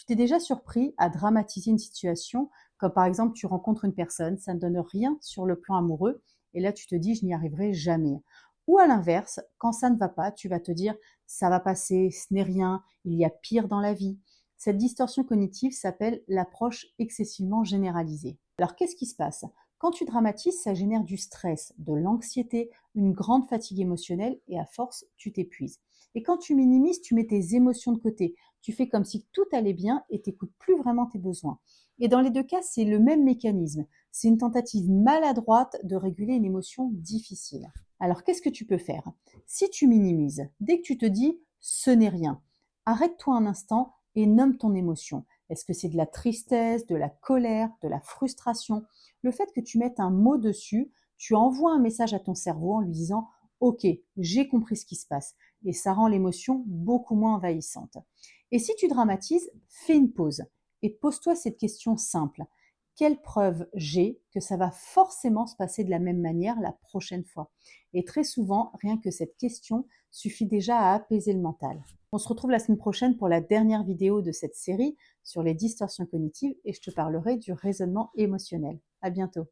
Tu t'es déjà surpris à dramatiser une situation, comme par exemple tu rencontres une personne, ça ne donne rien sur le plan amoureux, et là tu te dis je n'y arriverai jamais. Ou à l'inverse, quand ça ne va pas, tu vas te dire ça va passer, ce n'est rien, il y a pire dans la vie. Cette distorsion cognitive s'appelle l'approche excessivement généralisée. Alors qu'est-ce qui se passe? Quand tu dramatises, ça génère du stress, de l'anxiété, une grande fatigue émotionnelle et à force, tu t'épuises. Et quand tu minimises, tu mets tes émotions de côté. Tu fais comme si tout allait bien et t'écoutes plus vraiment tes besoins. Et dans les deux cas, c'est le même mécanisme. C'est une tentative maladroite de réguler une émotion difficile. Alors, qu'est-ce que tu peux faire? Si tu minimises, dès que tu te dis ce n'est rien, arrête-toi un instant et nomme ton émotion. Est-ce que c'est de la tristesse, de la colère, de la frustration? Le fait que tu mettes un mot dessus, tu envoies un message à ton cerveau en lui disant OK, j'ai compris ce qui se passe. Et ça rend l'émotion beaucoup moins envahissante. Et si tu dramatises, fais une pause et pose-toi cette question simple. Quelle preuve j'ai que ça va forcément se passer de la même manière la prochaine fois? Et très souvent, rien que cette question suffit déjà à apaiser le mental. On se retrouve la semaine prochaine pour la dernière vidéo de cette série sur les distorsions cognitives et je te parlerai du raisonnement émotionnel. À bientôt.